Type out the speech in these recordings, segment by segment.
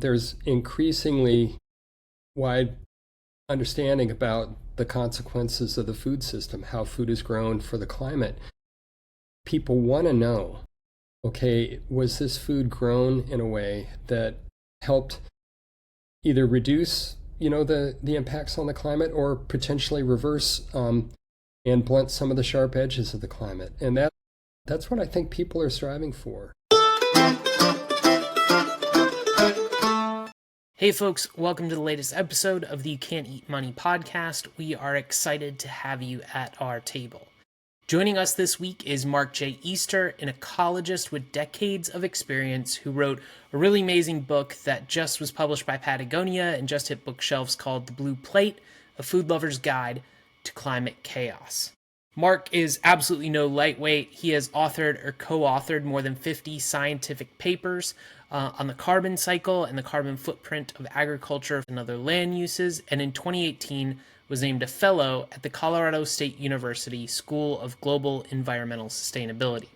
There's increasingly wide understanding about the consequences of the food system, how food is grown for the climate. People want to know, okay, was this food grown in a way that helped either reduce, the impacts on the climate or potentially reverse and blunt some of the sharp edges of the climate? And that's what I think people are striving for. Hey folks, welcome to the latest episode of the You Can't Eat Money podcast. We are excited to have you at our table. Joining us this week is Mark J. Easter, an ecologist with decades of experience who wrote a really amazing book that just was published by Patagonia and just hit bookshelves called The Blue Plate, A Food Lover's Guide to Climate Chaos. Mark is absolutely no lightweight. He has authored or co-authored more than 50 scientific papers on the carbon cycle and the carbon footprint of agriculture and other land uses, and in 2018 was named a fellow at the Colorado State University School of Global Environmental Sustainability.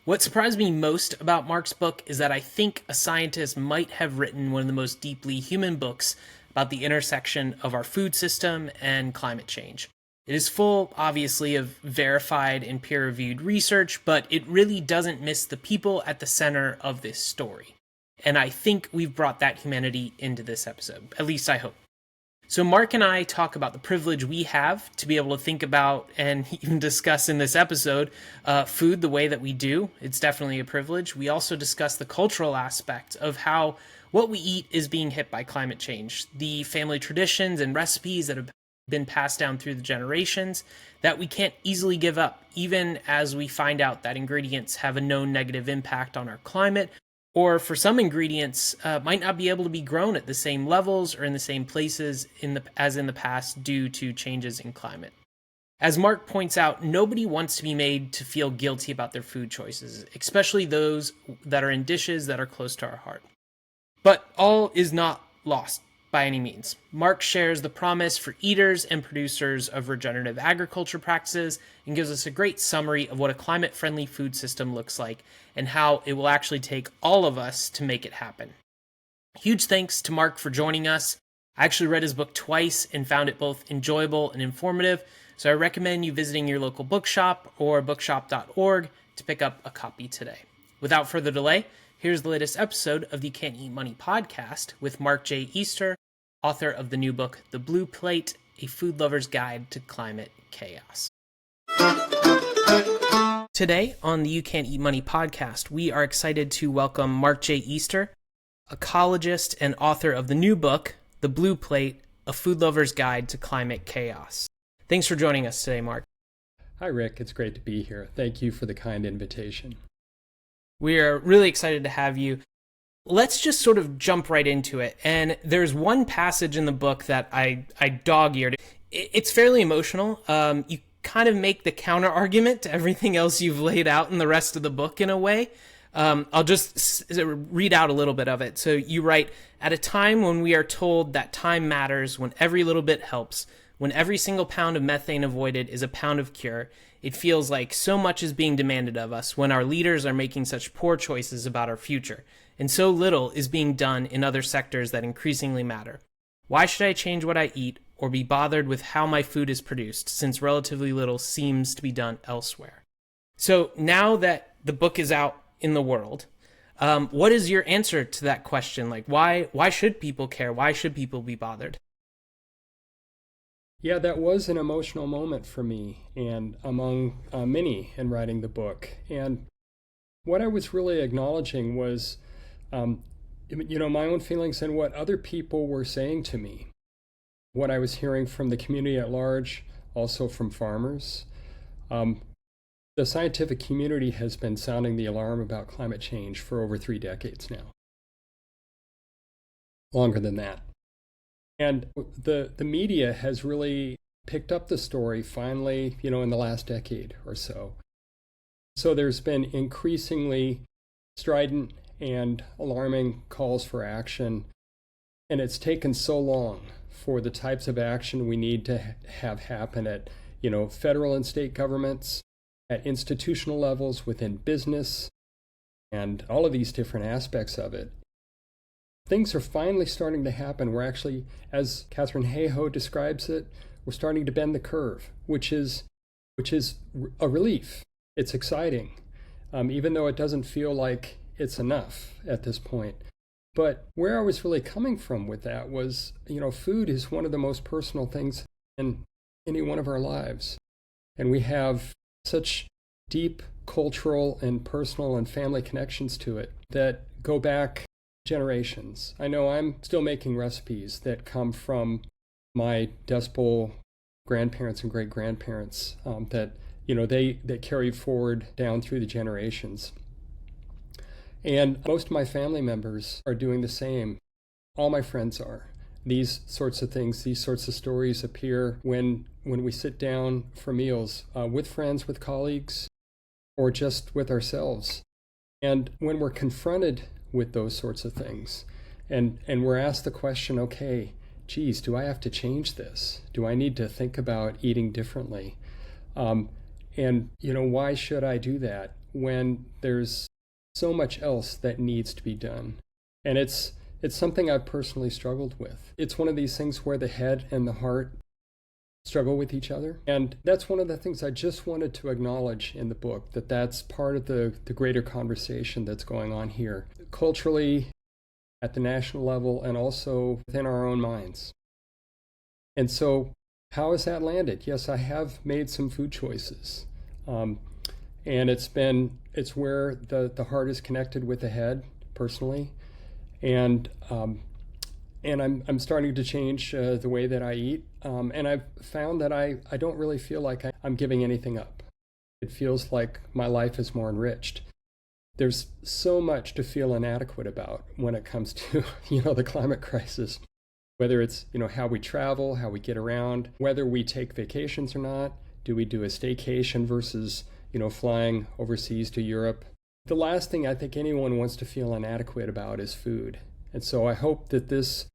What surprised me most about Mark's book is that I think a scientist might have written one of the most deeply human books about the intersection of our food system and climate change. It is full, obviously, of verified and peer-reviewed research, but it really doesn't miss the people at the center of this story. And I think we've brought that humanity into this episode. At least I hope. So Mark and I talk about the privilege we have to be able to think about and even discuss in this episode food the way that we do. It's definitely a privilege. We also discuss the cultural aspect of how what we eat is being hit by climate change, the family traditions and recipes that have been passed down through the generations that we can't easily give up, even as we find out that ingredients have a known negative impact on our climate, or for some ingredients might not be able to be grown at the same levels or in the same places as in the past due to changes in climate. As Mark points out, nobody wants to be made to feel guilty about their food choices, especially those that are in dishes that are close to our heart. But all is not lost by any means. Mark shares the promise for eaters and producers of regenerative agriculture practices and gives us a great summary of what a climate-friendly food system looks like and how it will actually take all of us to make it happen. Huge thanks to Mark for joining us. I actually read his book twice and found it both enjoyable and informative, so I recommend you visiting your local bookshop or bookshop.org to pick up a copy today. Without further delay, here's the latest episode of the You Can't Eat Money podcast with Mark J. Easter, author of the new book, The Blue Plate, A Food Lover's Guide to Climate Chaos. Today on the You Can't Eat Money podcast, we are excited to welcome Mark J. Easter, ecologist and author of the new book, The Blue Plate, A Food Lover's Guide to Climate Chaos. Thanks for joining us today, Mark. Hi, Rick. It's great to be here. Thank you for the kind invitation. We are really excited to have you. Let's just sort of jump right into it. And there's one passage in the book that I dog-eared. It's fairly emotional. You kind of make the counter argument to everything else you've laid out in the rest of the book in a way. I'll just read out a little bit of it. So you write, at a time when we are told that time matters, when every little bit helps, when every single pound of methane avoided is a pound of cure, it feels like so much is being demanded of us when our leaders are making such poor choices about our future, and so little is being done in other sectors that increasingly matter. Why should I change what I eat or be bothered with how my food is produced, since relatively little seems to be done elsewhere? So now that the book is out in the world, what is your answer to that question? Like, why should people care? Why should people be bothered? Yeah, that was an emotional moment for me and among many in writing the book. And what I was really acknowledging was, my own feelings and what other people were saying to me, what I was hearing from the community at large, also from farmers. The scientific community has been sounding the alarm about climate change for over 3 decades now. Longer than that. And the media has really picked up the story finally, in the last decade or so. So there's been increasingly strident and alarming calls for action. And it's taken so long for the types of action we need to have happen at, federal and state governments, at institutional levels, within business, and all of these different aspects of it. things are finally starting to happen. We're actually, as Katharine Hayhoe describes it, we're starting to bend the curve, which is a relief. It's exciting, even though it doesn't feel like it's enough at this point. But where I was really coming from with that was, food is one of the most personal things in any one of our lives. And we have such deep cultural and personal and family connections to it that go back generations. I know I'm still making recipes that come from my Dust Bowl grandparents and great-grandparents that carried forward down through the generations. And most of my family members are doing the same. All my friends are. These sorts of things, these sorts of stories appear when we sit down for meals with friends, with colleagues, or just with ourselves. And when we're confronted with those sorts of things, and we're asked the question, okay, geez, do I have to change this? Do I need to think about eating differently? Why should I do that when there's so much else that needs to be done? And it's something I've personally struggled with. It's one of these things where the head and the heart struggle with each other. And that's one of the things I just wanted to acknowledge in the book, that's part of the greater conversation that's going on here, culturally, at the national level, and also within our own minds. And so how has that landed? Yes, I have made some food choices. And it's where the heart is connected with the head personally. And I'm starting to change the way that I eat. And I've found that I don't really feel like I'm giving anything up. It feels like my life is more enriched. There's so much to feel inadequate about when it comes to, the climate crisis, whether it's, how we travel, how we get around, whether we take vacations or not. Do we do a staycation versus, flying overseas to Europe? The last thing I think anyone wants to feel inadequate about is food. And so I hope that this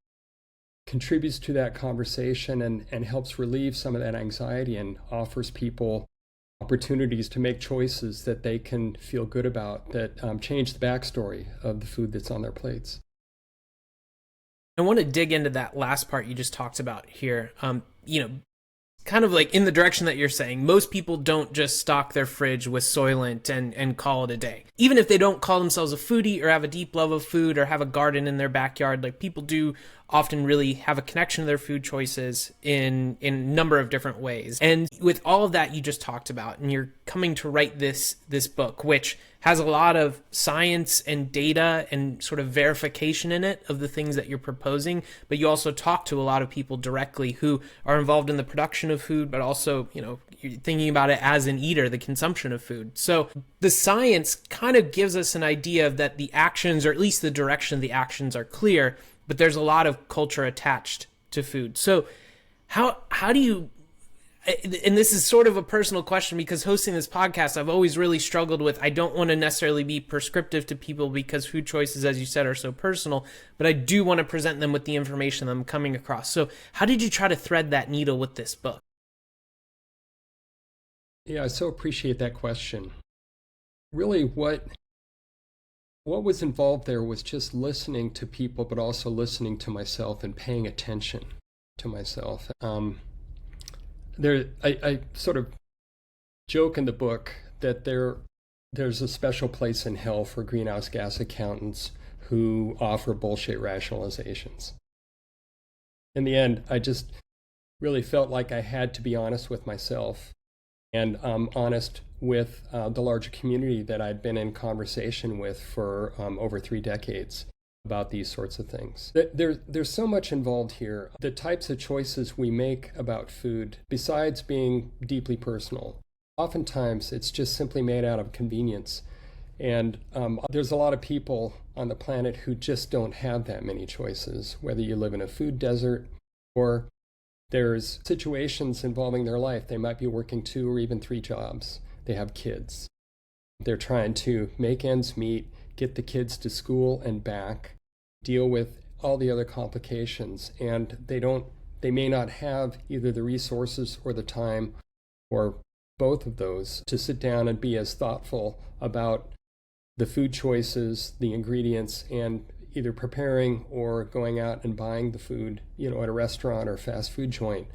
contributes to that conversation and helps relieve some of that anxiety and offers people opportunities to make choices that they can feel good about, that change the backstory of the food that's on their plates. I want to dig into that last part you just talked about here. Kind of like in the direction that you're saying, most people don't just stock their fridge with Soylent and call it a day. Even if they don't call themselves a foodie or have a deep love of food or have a garden in their backyard, like people do often really have a connection to their food choices in a number of different ways. And with all of that you just talked about, and you're coming to write this book, which has a lot of science and data and sort of verification in it of the things that you're proposing, but you also talk to a lot of people directly who are involved in the production of food, but also, you're thinking about it as an eater, the consumption of food. So the science kind of gives us an idea of that the actions, or at least the direction of the actions, are clear, but there's a lot of culture attached to food. So how do you, and this is sort of a personal question because hosting this podcast, I've always really struggled with, I don't want to necessarily be prescriptive to people because food choices, as you said, are so personal, but I do want to present them with the information that I'm coming across. So how did you try to thread that needle with this book? Yeah, I so appreciate that question. Really, what was involved there was just listening to people, but also listening to myself and paying attention to myself. I sort of joke in the book that there's a special place in hell for greenhouse gas accountants who offer bullshit rationalizations. In the end, I just really felt like I had to be honest with myself and honest with the larger community that I'd been in conversation with for over 3 decades about these sorts of things. There's so much involved here. The types of choices we make about food, besides being deeply personal, oftentimes it's just simply made out of convenience. And there's a lot of people on the planet who just don't have that many choices, whether you live in a food desert or there's situations involving their life. They might be working 2 or even 3 jobs. They have kids. They're trying to make ends meet, get the kids to school and back, deal with all the other complications, and they may not have either the resources or the time or both of those to sit down and be as thoughtful about the food choices, the ingredients, and either preparing or going out and buying the food, at a restaurant or fast food joint.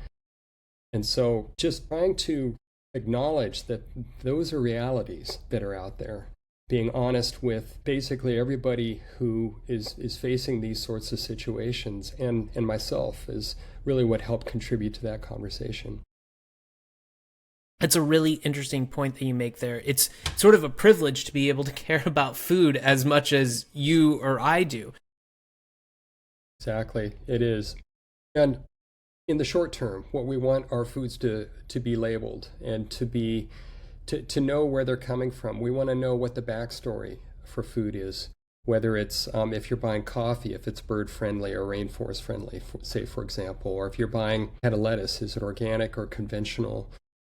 And so just trying to acknowledge that those are realities that are out there, being honest with basically everybody who is facing these sorts of situations, and myself, is really what helped contribute to that conversation. It's a really interesting point that you make there. It's sort of a privilege to be able to care about food as much as you or I do. Exactly, it is. And in the short term, what we want our foods to be labeled and to know where they're coming from. We want to know what the backstory for food is, whether it's if you're buying coffee, if it's bird friendly or rainforest friendly, say for example, or if you're buying a head of lettuce, is it organic or conventional,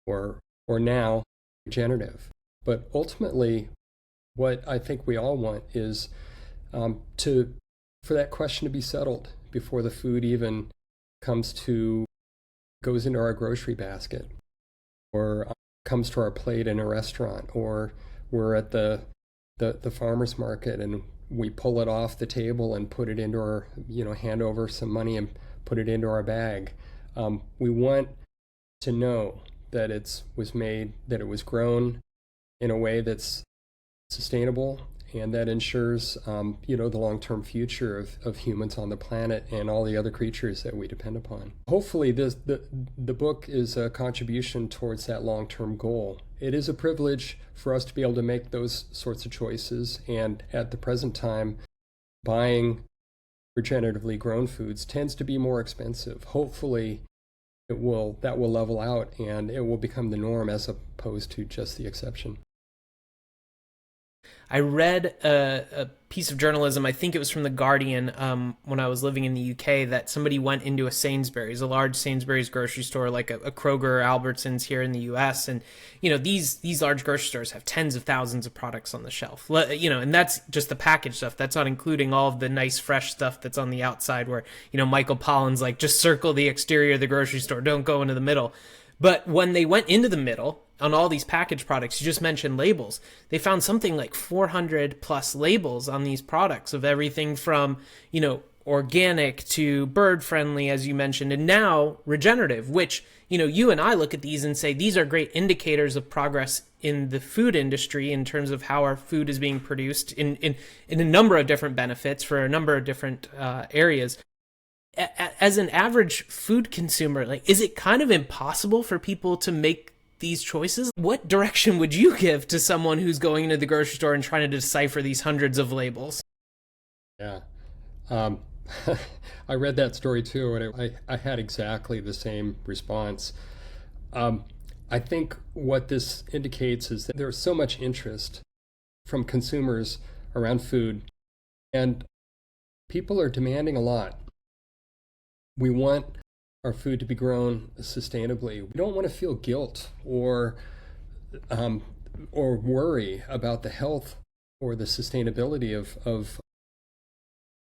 or now regenerative. But ultimately, what I think we all want is for that question to be settled before the food even goes into our grocery basket, or comes to our plate in a restaurant, or we're at the farmer's market and we pull it off the table and put it into our, hand over some money and put it into our bag. We want to know that it was grown in a way that's sustainable and that ensures, the long-term future of humans on the planet and all the other creatures that we depend upon. Hopefully, the book is a contribution towards that long-term goal. It is a privilege for us to be able to make those sorts of choices, and at the present time, buying regeneratively grown foods tends to be more expensive. Hopefully, that will level out and it will become the norm as opposed to just the exception. I read a piece of journalism, I think it was from The Guardian, when I was living in the UK, that somebody went into a Sainsbury's, a large Sainsbury's grocery store, like a Kroger or Albertsons here in the US. And, these large grocery stores have tens of thousands of products on the shelf, and that's just the packaged stuff. That's not including all of the nice, fresh stuff that's on the outside where, Michael Pollan's like, just circle the exterior of the grocery store, don't go into the middle. But when they went into the middle on all these packaged products, you just mentioned labels, they found something like 400 plus labels on these products of everything from, organic to bird friendly, as you mentioned, and now regenerative, which, you and I look at these and say, these are great indicators of progress in the food industry in terms of how our food is being produced in a number of different benefits for a number of different areas. As an average food consumer, is it kind of impossible for people to make these choices? What direction would you give to someone who's going into the grocery store and trying to decipher these hundreds of labels? Yeah. I read that story too, and I had exactly the same response. I think what this indicates is that there's so much interest from consumers around food, and people are demanding a lot. We want our food to be grown sustainably. We don't want to feel guilt or worry about the health or the sustainability of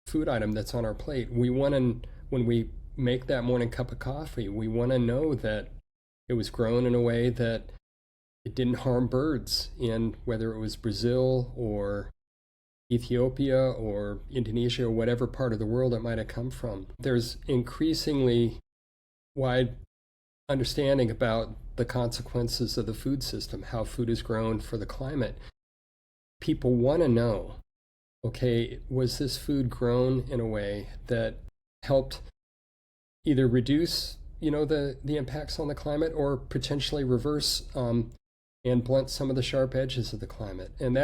food item that's on our plate. We want to, when we make that morning cup of coffee, we want to know that it was grown in a way that it didn't harm birds, in whether it was Brazil or Ethiopia or Indonesia or whatever part of the world it might have come from. There's increasingly wide understanding about the consequences of the food system, how food is grown for the climate. People want to know, okay, was this food grown in a way that helped either reduce, the impacts on the climate, or potentially reverse and blunt some of the sharp edges of the climate? And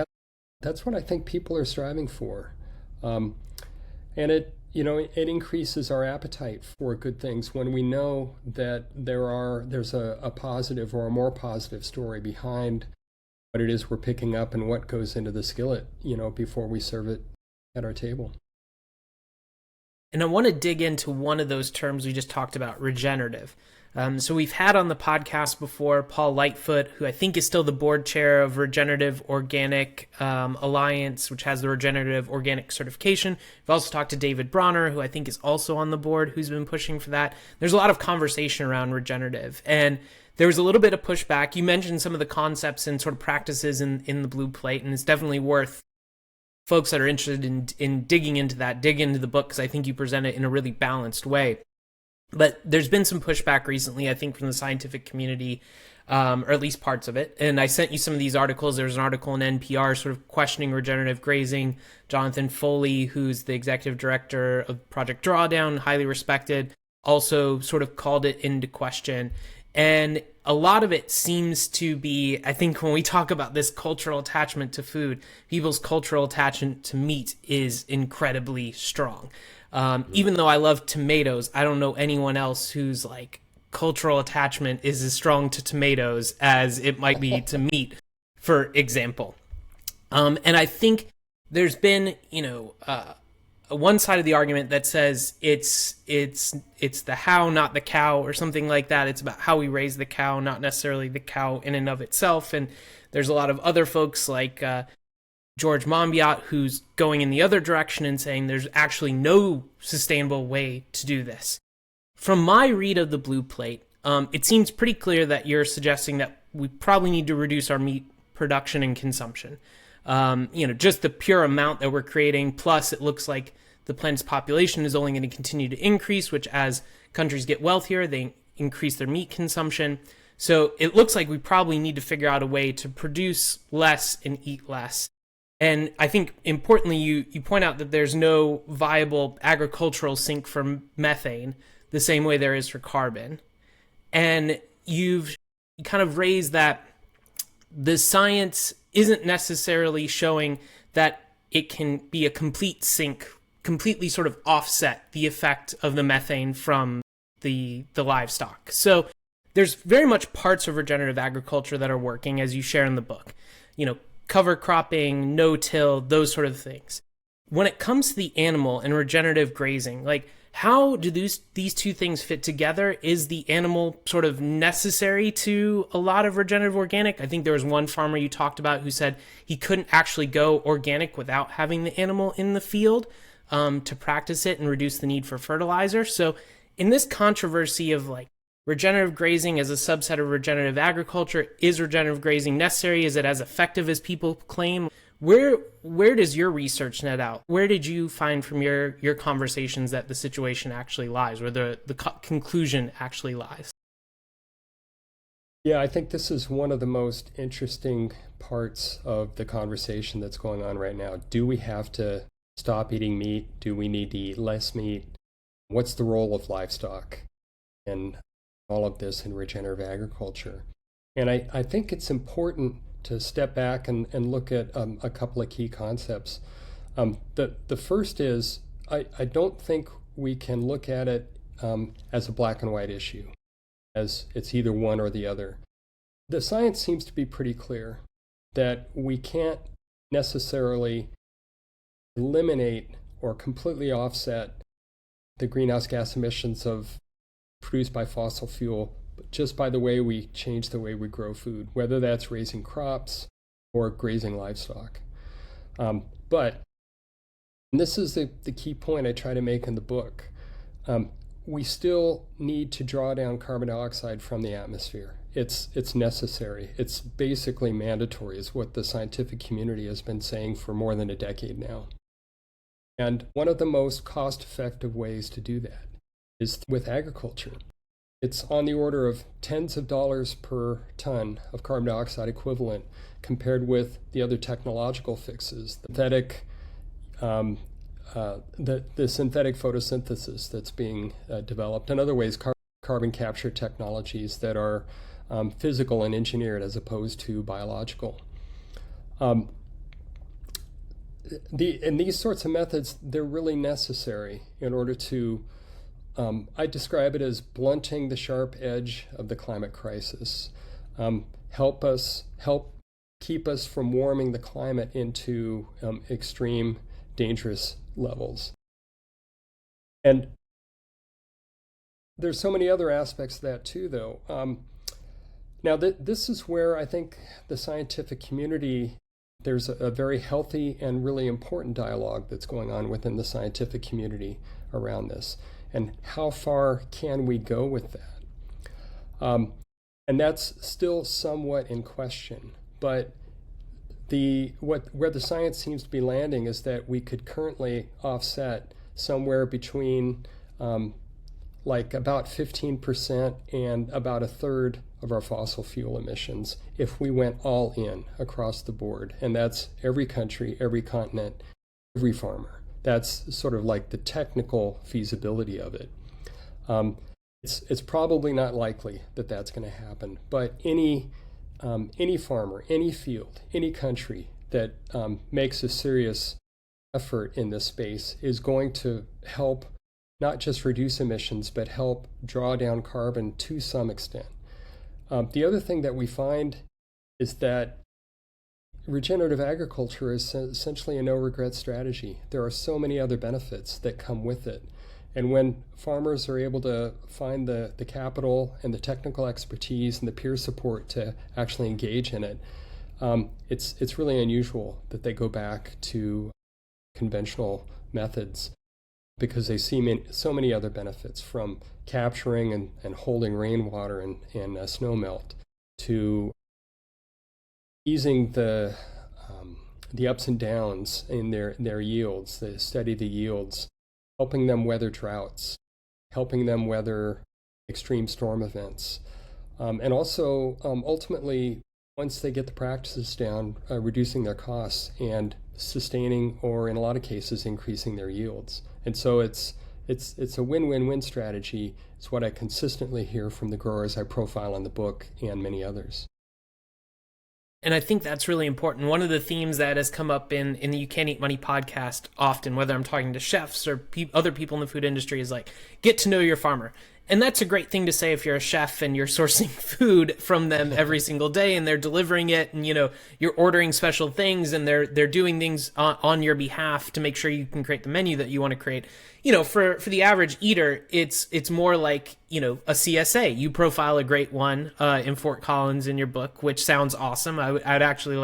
that's what I think people are striving for. And it increases our appetite for good things when we know that there's a positive or a more positive story behind what it is we're picking up and what goes into the skillet, before we serve it at our table. And I want to dig into one of those terms we just talked about, regenerative. So we've had on the podcast before Paul Lightfoot, who I think is still the board chair of Regenerative Organic Alliance, which has the Regenerative Organic certification. We've also talked to David Bronner, who I think is also on the board, who's been pushing for that. There's a lot of conversation around regenerative, and there was a little bit of pushback. You mentioned some of the concepts and sort of practices in the Blue Plate, and it's definitely worth folks that are interested in digging into that, dig into the book, because I think you present it in a really balanced way. But there's been some pushback recently, I think, from the scientific community, or at least parts of it. And I sent you some of these articles. There's an article in NPR sort of questioning regenerative grazing. Jonathan Foley, who's the executive director of Project Drawdown, highly respected, also sort of called it into question. And a lot of it seems to be, I think when we talk about this cultural attachment to food, people's cultural attachment to meat is incredibly strong. Even though I love tomatoes, I don't know anyone else whose like cultural attachment is as strong to tomatoes as it might be to meat, for example. And I think there's been, one side of the argument that says it's the how, not the cow, or something like that. It's about how we raise the cow, not necessarily the cow in and of itself. And there's a lot of other folks like George Monbiot who's going in the other direction and saying there's actually no sustainable way to do this. From my read of the Blue Plate, it seems pretty clear that you're suggesting that we probably need to reduce our meat production and consumption. Just the pure amount that we're creating, plus it looks like the planet's population is only going to continue to increase, which as countries get wealthier, they increase their meat consumption. So it looks like we probably need to figure out a way to produce less and eat less. And I think importantly, you point out that there's no viable agricultural sink for methane the same way there is for carbon. And you've kind of raised that the science isn't necessarily showing that it can be a complete sink, completely sort of offset the effect of the methane from the livestock. So there's very much parts of regenerative agriculture that are working, as you share in the book. Cover cropping, no-till, those sort of things. When it comes to the animal and regenerative grazing, like how do these two things fit together? Is the animal sort of necessary to a lot of regenerative organic? I think there was one farmer you talked about who said he couldn't actually go organic without having the animal in the field to practice it and reduce the need for fertilizer. So in this controversy of like regenerative grazing as a subset of regenerative agriculture, is regenerative grazing necessary? Is it as effective as people claim? Where does your research net out? Where did you find from your conversations that the situation actually lies, where the conclusion actually lies? Yeah, I think this is one of the most interesting parts of the conversation that's going on right now. Do we have to stop eating meat? Do we need to eat less meat? What's the role of livestock in all of this in regenerative agriculture? And I think it's important to step back and look at a couple of key concepts. The first is, I don't think we can look at it as a black and white issue, as it's either one or the other. The science seems to be pretty clear that we can't necessarily eliminate or completely offset the greenhouse gas emissions produced by fossil fuel just by the way we change the way we grow food, whether that's raising crops or grazing livestock. But and this is the key point I try to make in the book. We still need to draw down carbon dioxide from the atmosphere. It's necessary. It's basically mandatory, is what the scientific community has been saying for more than a decade now. And one of the most cost-effective ways to do that is with agriculture. It's on the order of tens of dollars per ton of carbon dioxide equivalent compared with the other technological fixes, the synthetic photosynthesis that's being developed, and other ways, carbon capture technologies that are physical and engineered as opposed to biological. And these sorts of methods, they're really necessary in order to I describe it as blunting the sharp edge of the climate crisis, help keep us from warming the climate into extreme, dangerous levels. And there's so many other aspects of that too, though. Now, this is where I think the scientific community, there's a very healthy and really important dialogue that's going on within the scientific community around this. And how far can we go with that? And that's still somewhat in question. But where the science seems to be landing is that we could currently offset somewhere between like about 15% and about a third of our fossil fuel emissions if we went all in across the board. And that's every country, every continent, every farmer. That's sort of like the technical feasibility of it. It's probably not likely that that's going to happen, but any farmer, any field, any country that makes a serious effort in this space is going to help not just reduce emissions, but help draw down carbon to some extent. The other thing that we find is that regenerative agriculture is essentially a no-regret strategy. There are so many other benefits that come with it. And when farmers are able to find the capital and the technical expertise and the peer support to actually engage in it, it's really unusual that they go back to conventional methods because they see so many other benefits, from capturing and holding rainwater and snow melt to easing the ups and downs in their yields, they study the yields, helping them weather droughts, helping them weather extreme storm events, and also ultimately, once they get the practices down, reducing their costs and sustaining, or in a lot of cases, increasing their yields. And so it's a win-win-win strategy. It's what I consistently hear from the growers I profile in the book and many others. And I think that's really important. One of the themes that has come up in the You Can't Eat Money podcast often, whether I'm talking to chefs or other people in the food industry, is like, get to know your farmer. And that's a great thing to say if you're a chef and you're sourcing food from them every single day and they're delivering it, and you're ordering special things and they're doing things on your behalf to make sure you can create the menu that you want to create. For the average eater, it's more like, a CSA. You profile a great one in Fort Collins in your book, which sounds awesome. I'd actually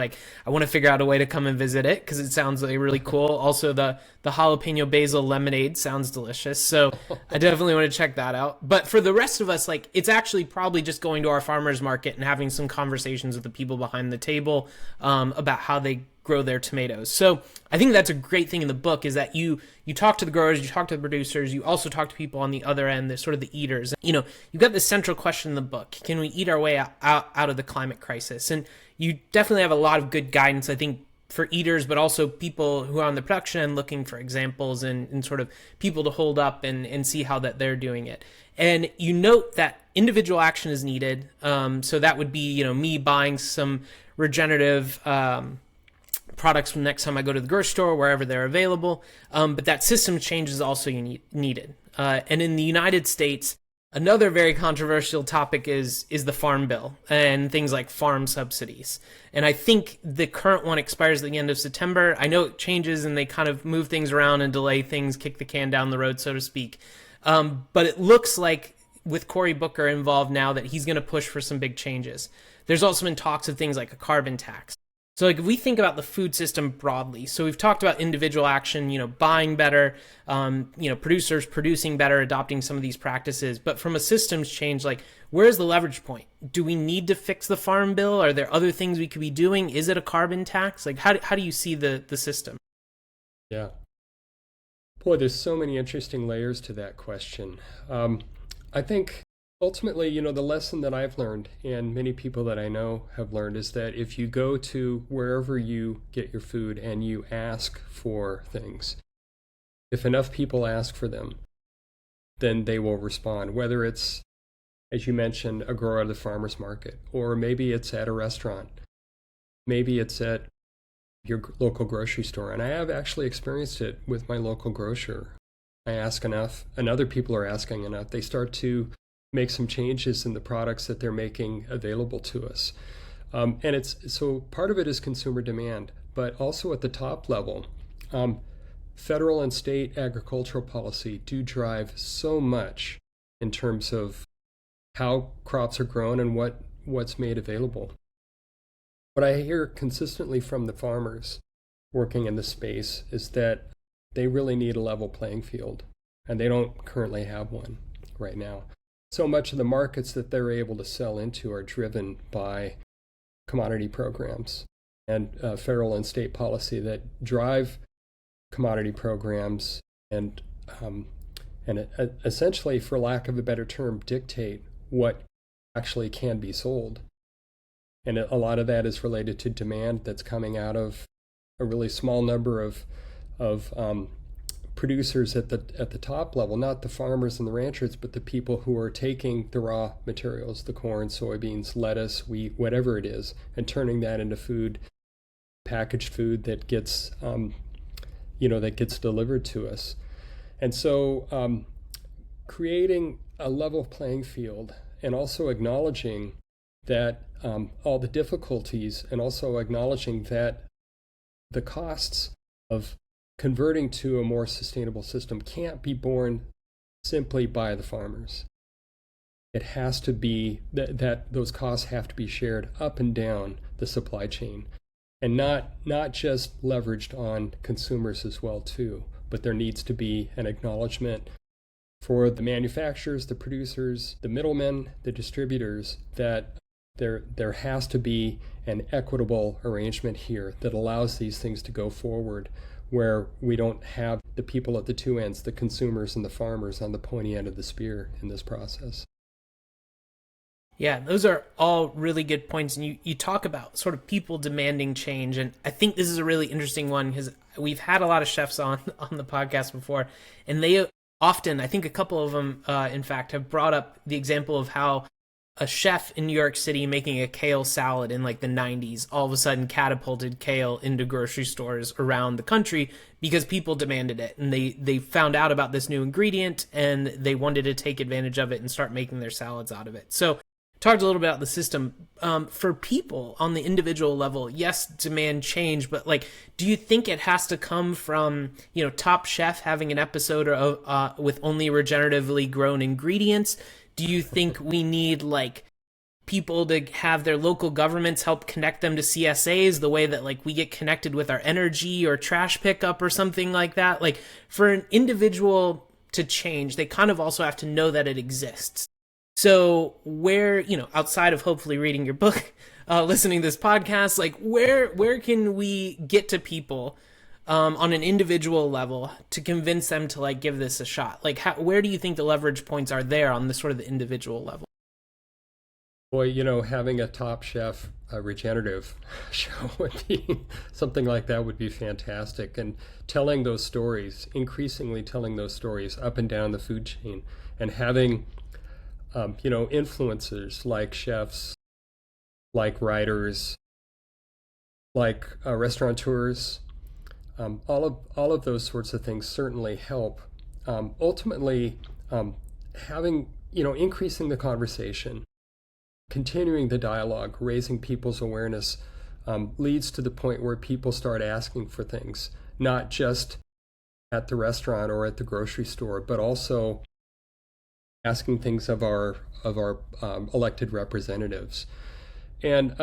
I want to figure out a way to come and visit it because it sounds really cool. Also, the jalapeno basil lemonade sounds delicious. So I definitely want to check that out. But for the rest of us, it's actually probably just going to our farmers market and having some conversations with the people behind the table about how they grow their tomatoes. So I think that's a great thing in the book, is that you talk to the growers, you talk to the producers, you also talk to people on the other end, the sort of the eaters. You've got this central question in the book: can we eat our way out of the climate crisis? And you definitely have a lot of good guidance, I think, for eaters, but also people who are on the production end looking for examples and sort of people to hold up and see how that they're doing it. And you note that individual action is needed. So that would be, me buying some regenerative products from next time I go to the grocery store, wherever they're available. But that system change is also needed. And in the United States, another very controversial topic is the Farm Bill and things like farm subsidies. And I think the current one expires at the end of September. I know it changes and they kind of move things around and delay things, kick the can down the road, so to speak. But it looks like with Cory Booker involved now that he's going to push for some big changes. There's also been talks of things like a carbon tax. So if we think about the food system broadly, so we've talked about individual action, buying better, producers producing better, adopting some of these practices. But from a systems change, where's the leverage point? Do we need to fix the Farm Bill? Are there other things we could be doing? Is it a carbon tax? How do you see the system? Yeah. Boy, there's so many interesting layers to that question. I think ultimately, the lesson that I've learned, and many people that I know have learned, is that if you go to wherever you get your food and you ask for things, if enough people ask for them, then they will respond, whether it's, as you mentioned, a grower at the farmer's market, or maybe it's at a restaurant, maybe it's at your local grocery store. And I have actually experienced it with my local grocer. I ask enough, and other people are asking enough. They start to make some changes in the products that they're making available to us. And so part of it is consumer demand, but also at the top level, federal and state agricultural policy do drive so much in terms of how crops are grown and what's made available. What I hear consistently from the farmers working in this space is that they really need a level playing field, and they don't currently have one right now. So much of the markets that they're able to sell into are driven by commodity programs. and federal and state policy that drive commodity programs and essentially, for lack of a better term, dictate what actually can be sold. And a lot of that is related to demand that's coming out of a really small number of producers at the top level, not the farmers and the ranchers, but the people who are taking the raw materials, the corn, soybeans, lettuce, wheat, whatever it is, and turning that into food, packaged food that gets delivered to us. And so creating a level playing field and also acknowledging that all the difficulties, and also acknowledging that the costs of converting to a more sustainable system can't be borne simply by the farmers. It has to be that those costs have to be shared up and down the supply chain, and not just leveraged on consumers as well too, but there needs to be an acknowledgement for the manufacturers, the producers, the middlemen, the distributors, that there has to be an equitable arrangement here that allows these things to go forward, where we don't have the people at the two ends, the consumers and the farmers, on the pointy end of the spear in this process. Yeah, those are all really good points. And you talk about sort of people demanding change. And I think this is a really interesting one, because we've had a lot of chefs on the podcast before, and they often, I think a couple of them, in fact, have brought up the example of how a chef in New York City making a kale salad in like the 90s all of a sudden catapulted kale into grocery stores around the country because people demanded it, and they found out about this new ingredient and they wanted to take advantage of it and start making their salads out of it. So talked a little bit about the system. For people on the individual level, yes, demand change, but like, do you think it has to come from, Top Chef having an episode with only regeneratively grown ingredients? Do you think we need like people to have their local governments help connect them to CSAs the way that like we get connected with our energy or trash pickup or something like that? Like, for an individual to change, they kind of also have to know that it exists. So where, outside of hopefully reading your book, listening to this podcast, like where can we get to people on an individual level to convince them to like give this a shot? Like, where do you think the leverage points are there on the sort of the individual level? Boy, having a Top Chef regenerative show would be something like that would be fantastic. And telling those stories, increasingly telling those stories up and down the food chain, and having influencers like chefs, like writers, like restaurateurs, all of those sorts of things certainly help. Ultimately, having, increasing the conversation, continuing the dialogue, raising people's awareness, leads to the point where people start asking for things, not just at the restaurant or at the grocery store, but also asking things of our elected representatives. And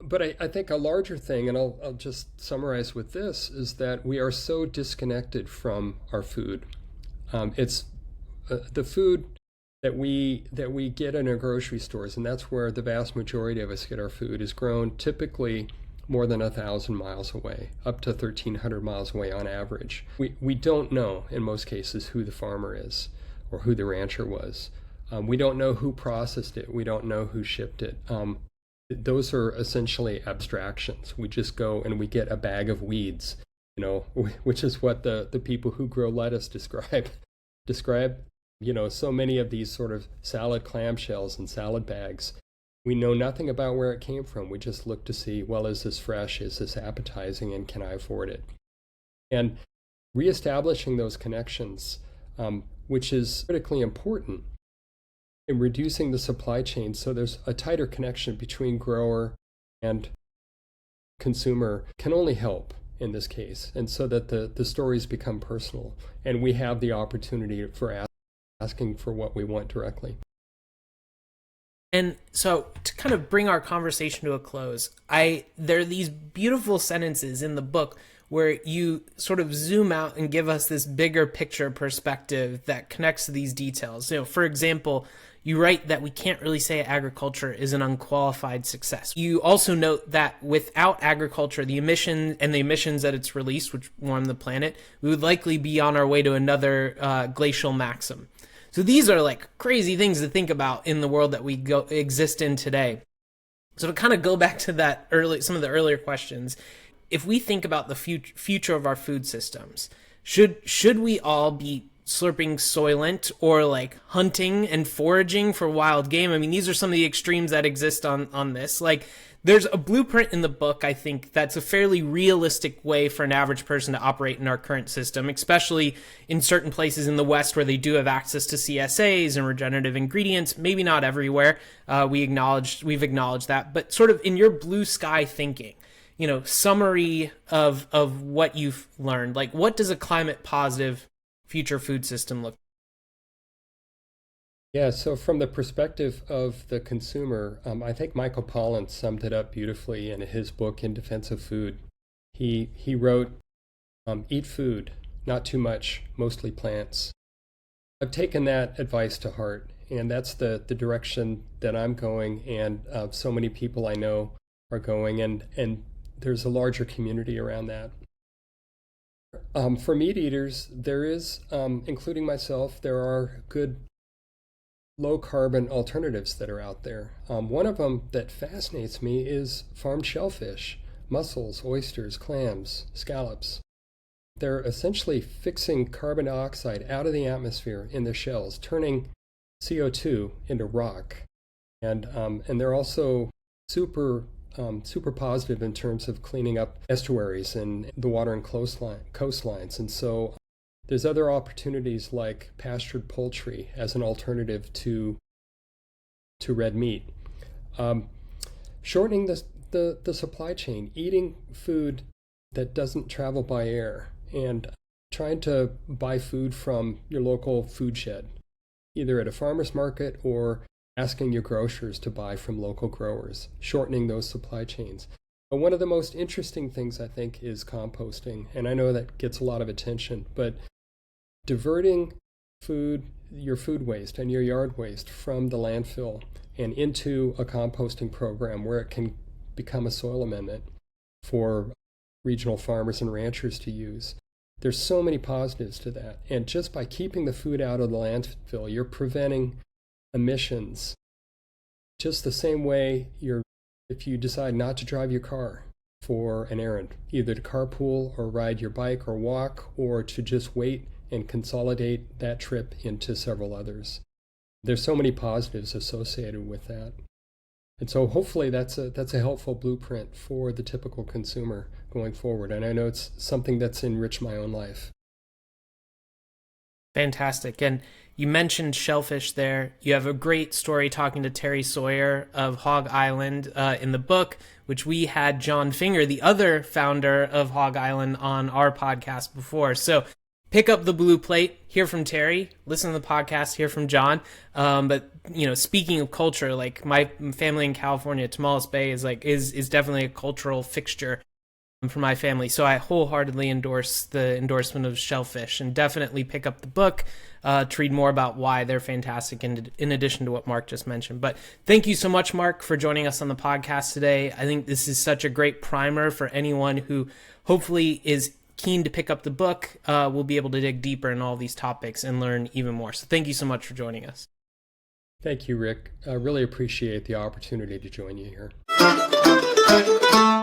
but I think a larger thing, and I'll just summarize with this, is that we are so disconnected from our food. It's the food that we get in our grocery stores, and that's where the vast majority of us get our food, is grown typically more than 1,000 miles away, up to 1,300 miles away on average. We don't know in most cases who the farmer is or who the rancher was. We don't know who processed it. We don't know who shipped it. Those are essentially abstractions. We just go and we get a bag of weeds, which is what the people who grow lettuce describe. So many of these sort of salad clamshells and salad bags. We know nothing about where it came from. We just look to see, well, is this fresh? Is this appetizing? And can I afford it? And reestablishing those connections, which is critically important in reducing the supply chain, so there's a tighter connection between grower and consumer, can only help in this case, and so that the stories become personal and we have the opportunity for asking for what we want directly. And so to kind of bring our conversation to a close, there are these beautiful sentences in the book where you sort of zoom out and give us this bigger picture perspective that connects to these details. For example, you write that we can't really say agriculture is an unqualified success. You also note that without agriculture, the emissions that it's released, which warm the planet, we would likely be on our way to another glacial maximum. So these are like crazy things to think about in the world that we exist in today. So to kind of go back to some of the earlier questions, if we think about the future of our food systems, should we all be slurping Soylent or like hunting and foraging for wild game? I mean, these are some of the extremes that exist on this. Like, there's a blueprint in the book, I think, that's a fairly realistic way for an average person to operate in our current system, especially in certain places in the West where they do have access to CSAs and regenerative ingredients. Maybe not everywhere. We've acknowledged that, but sort of in your blue sky thinking, summary of what you've learned, like what does a climate positive future food system look? Yeah, so from the perspective of the consumer, I think Michael Pollan summed it up beautifully in his book, In Defense of Food. He wrote, eat food, not too much, mostly plants. I've taken that advice to heart, and that's the direction that I'm going, and so many people I know are going, and there's a larger community around that. For meat eaters, there is, including myself, there are good low-carbon alternatives that are out there. One of them that fascinates me is farmed shellfish, mussels, oysters, clams, scallops. They're essentially fixing carbon dioxide out of the atmosphere in their shells, turning CO2 into rock. And they're also super positive in terms of cleaning up estuaries and the water and coastlines. And so there's other opportunities like pastured poultry as an alternative to red meat. Shortening the supply chain, eating food that doesn't travel by air, and trying to buy food from your local food shed, either at a farmer's market or asking your grocers to buy from local growers, shortening those supply chains. But one of the most interesting things, I think, is composting. And I know that gets a lot of attention, but diverting your food waste and your yard waste from the landfill and into a composting program where it can become a soil amendment for regional farmers and ranchers to use. There's so many positives to that. And just by keeping the food out of the landfill, you're preventing emissions. Just the same way if you decide not to drive your car for an errand, either to carpool or ride your bike or walk, or to just wait and consolidate that trip into several others. There's so many positives associated with that. And so hopefully that's a helpful blueprint for the typical consumer going forward. And I know it's something that's enriched my own life. Fantastic. And you mentioned shellfish there. You have a great story talking to Terry Sawyer of Hog Island in the book, which we had John Finger, the other founder of Hog Island, on our podcast before. So pick up the blue plate, hear from Terry, listen to the podcast, hear from John. But speaking of culture, like my family in California, Tamales Bay is definitely a cultural fixture for my family. So I wholeheartedly endorse the endorsement of shellfish, and definitely pick up the book to read more about why they're fantastic, in addition to what Mark just mentioned. But thank you so much, Mark, for joining us on the podcast today. I think this is such a great primer for anyone who hopefully is keen to pick up the book. We'll be able to dig deeper in all these topics and learn even more. So thank you so much for joining us. Thank you, Rick. I really appreciate the opportunity to join you here.